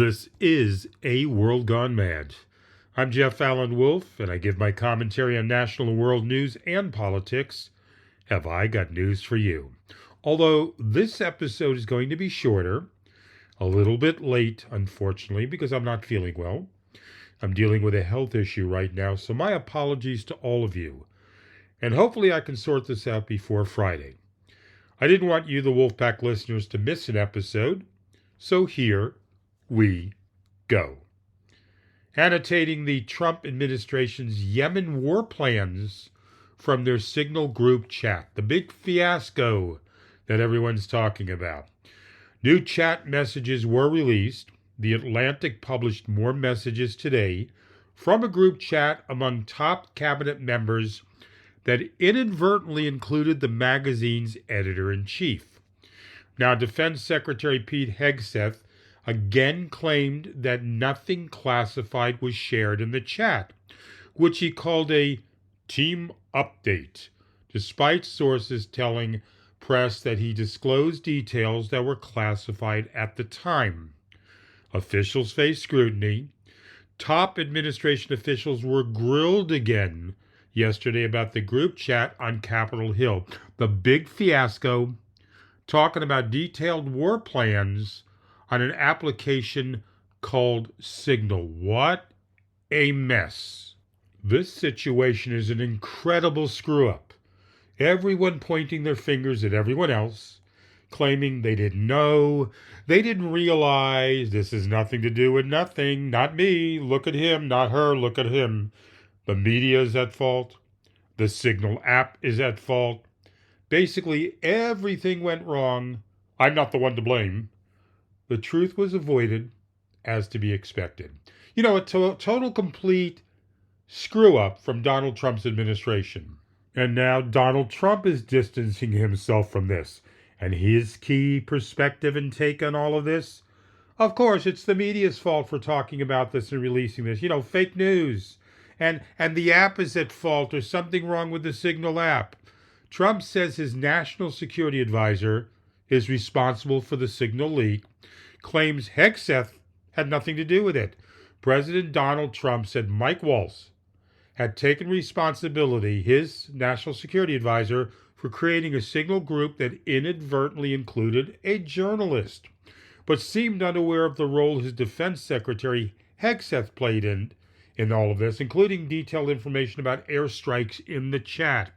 This is A World Gone Mad. I'm Jeff Allen Wolf, and I give my commentary on national and world news and politics. Have I got news for you? Although this episode is going to be shorter, a little bit late, unfortunately, because I'm not feeling well. I'm dealing with a health issue right now, so my apologies to all of you. And hopefully I can sort this out before Friday. I didn't want you, the Wolfpack listeners, to miss an episode, so here we go. Annotating the Trump administration's Yemen war plans from their Signal group chat, the big fiasco that everyone's talking about. New chat messages were released. The Atlantic published more messages today from a group chat among top cabinet members that inadvertently included the magazine's editor-in-chief. Now, Defense Secretary Pete Hegseth again claimed that nothing classified was shared in the chat, which he called a team update, despite sources telling press that he disclosed details that were classified at the time. Officials faced scrutiny. Top administration officials were grilled again yesterday about the group chat on Capitol Hill. The big fiasco, talking about detailed war plans on an application called Signal. What a mess. This situation is an incredible screw-up. Everyone pointing their fingers at everyone else, claiming they didn't know, they didn't realize, this has nothing to do with nothing, not me, look at him, not her, look at him. The media is at fault. The Signal app is at fault. Basically, everything went wrong. I'm not the one to blame. The truth was avoided, as to be expected. You know, a total complete screw-up from Donald Trump's administration. And now Donald Trump is distancing himself from this. And his key perspective and take on all of this? Of course, it's the media's fault for talking about this and releasing this. You know, fake news. And the app is at fault. There's something wrong with the Signal app. Trump says his national security advisor is responsible for the Signal leak, claims Hegseth had nothing to do with it. President Donald Trump said Mike Walz had taken responsibility, his national security advisor, for creating a Signal group that inadvertently included a journalist, but seemed unaware of the role his defense secretary Hegseth played in all of this, including detailed information about airstrikes in the chat.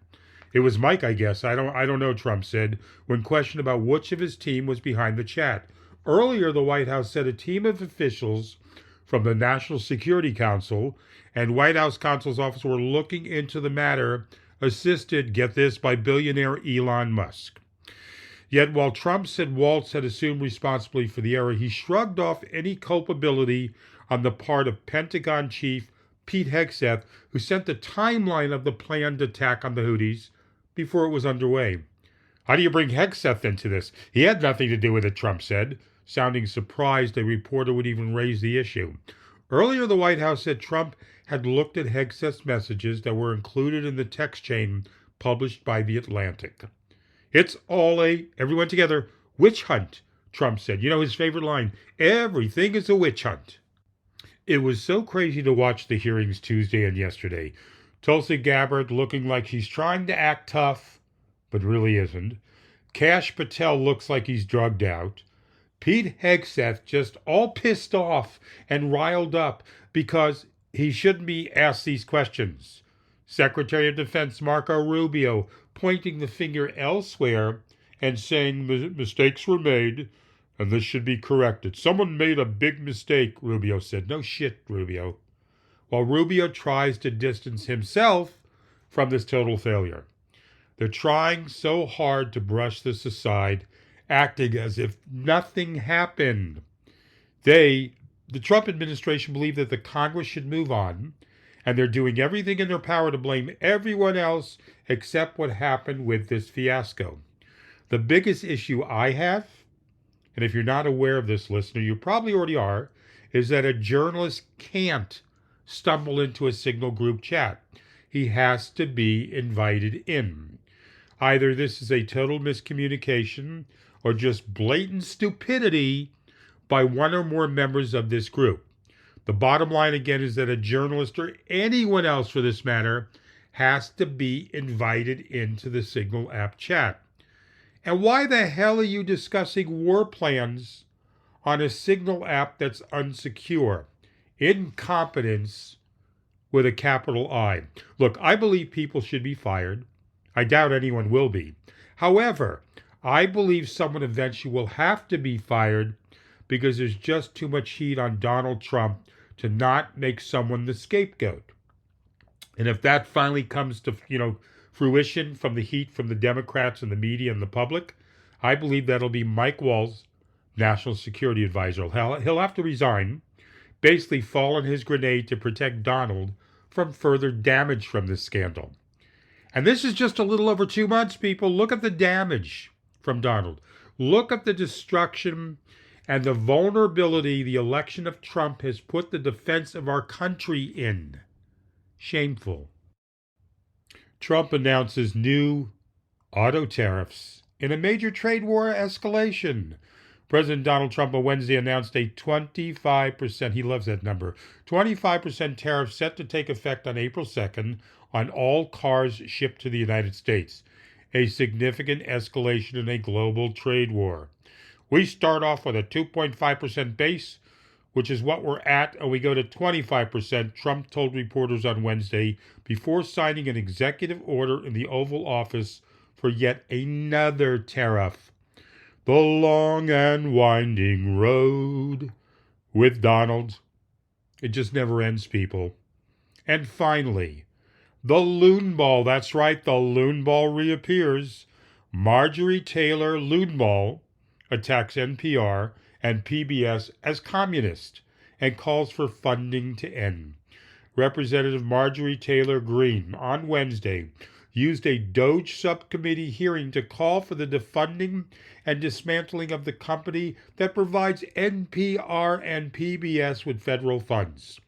It was Mike, I guess. I don't know, Trump said, when questioned about which of his team was behind the chat. Earlier, the White House said a team of officials from the National Security Council and White House counsel's office were looking into the matter, assisted, get this, by billionaire Elon Musk. Yet while Trump said Walz had assumed responsibility for the error, he shrugged off any culpability on the part of Pentagon Chief Pete Hegseth, who sent the timeline of the planned attack on the Houthis before it was underway. How do you bring Hegseth into this? He had nothing to do with it, Trump said, sounding surprised a reporter would even raise the issue. Earlier, the White House said Trump had looked at Hegseth's messages that were included in the text chain published by The Atlantic. It's all everyone together, witch hunt, Trump said. You know his favorite line, everything is a witch hunt. It was so crazy to watch the hearings Tuesday and yesterday. Tulsi Gabbard looking like she's trying to act tough, but really isn't. Kash Patel looks like he's drugged out. Pete Hegseth just all pissed off and riled up because he shouldn't be asked these questions. Secretary of Defense Marco Rubio pointing the finger elsewhere and saying mistakes were made and this should be corrected. Someone made a big mistake, Rubio said. No shit, Rubio. While Rubio tries to distance himself from this total failure. They're trying so hard to brush this aside, acting as if nothing happened. The Trump administration believe that the Congress should move on, and they're doing everything in their power to blame everyone else except what happened with this fiasco. The biggest issue I have, and if you're not aware of this, listener, you probably already are, is that a journalist can't stumble into a Signal group chat. He has to be invited in. Either this is a total miscommunication or just blatant stupidity by one or more members of this group. The bottom line again is that a journalist or anyone else for this matter has to be invited into the Signal app chat. And why the hell are you discussing war plans on a Signal app that's unsecure? Incompetence with a capital I. Look, I believe people should be fired. I doubt anyone will be. However, I believe someone eventually will have to be fired because there's just too much heat on Donald Trump to not make someone the scapegoat. And if that finally comes to, fruition from the heat from the Democrats and the media and the public, I believe that'll be Mike Walz, National Security Advisor. He'll have to resign, basically fall on his grenade to protect Donald from further damage from this scandal. And this is just a little over 2 months, people. Look at the damage from Donald. Look at the destruction and the vulnerability the election of Trump has put the defense of our country in. Shameful. Trump announces new auto tariffs in a major trade war escalation. President Donald Trump on Wednesday announced a 25%, he loves that number, 25% tariff set to take effect on April 2nd on all cars shipped to the United States, a significant escalation in a global trade war. We start off with a 2.5% base, which is what we're at, and we go to 25%, Trump told reporters on Wednesday before signing an executive order in the Oval Office for yet another tariff. The long and winding road with Donald. It just never ends, people. And finally, the Loonba, that's right, the Loonba reappears. Marjorie Taylor Loonba attacks NPR and PBS as communist and calls for funding to end. Representative Marjorie Taylor Greene on Wednesday used a DOJ subcommittee hearing to call for the defunding and dismantling of the company that provides NPR and PBS with federal funds.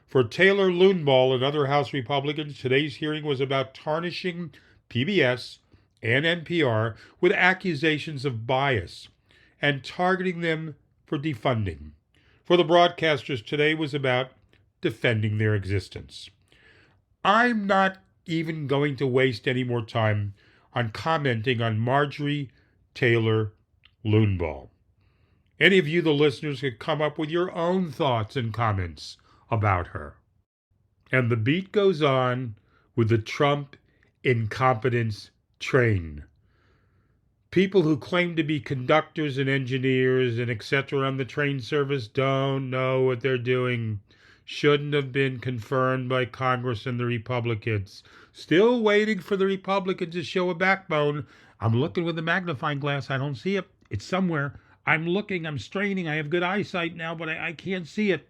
For Taylor Loonba and other House Republicans, today's hearing was about tarnishing PBS and NPR with accusations of bias and targeting them for defunding. For the broadcasters, today was about defending their existence. I'm not even going to waste any more time on commenting on Marjorie Taylor Loonba. Any of you, the listeners, could come up with your own thoughts and comments about her. And the beat goes on with the Trump incompetence train. People who claim to be conductors and engineers and etc. on the train service don't know what they're doing. Shouldn't have been confirmed by Congress and the Republicans. Still waiting for the Republicans to show a backbone. I'm looking with a magnifying glass. I don't see it. It's somewhere. I'm looking. I'm straining. I have good eyesight now, but I can't see it.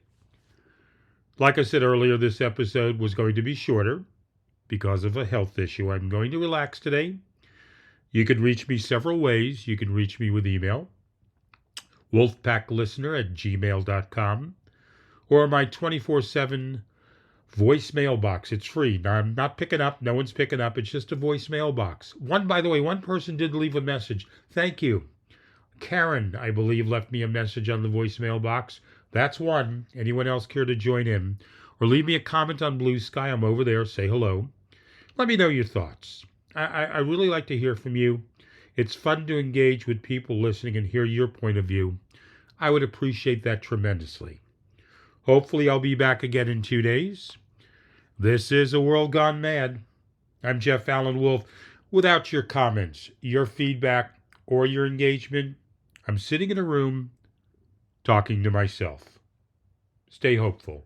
Like I said earlier, this episode was going to be shorter because of a health issue. I'm going to relax today. You can reach me several ways. You can reach me with email, wolfpacklistener@gmail.com, or my 24/7 voicemail box. It's free. Now, I'm not picking up. No one's picking up. It's just a voicemail box. By the way, one person did leave a message. Thank you. Karen, I believe, left me a message on the voicemail box. That's one. Anyone else care to join in? Or leave me a comment on Blue Sky. I'm over there. Say hello. Let me know your thoughts. I really like to hear from you. It's fun to engage with people listening and hear your point of view. I would appreciate that tremendously. Hopefully I'll be back again in 2 days. This is A World Gone Mad. I'm Jeff Allen Wolf. Without your comments, your feedback, or your engagement, I'm sitting in a room talking to myself. Stay hopeful.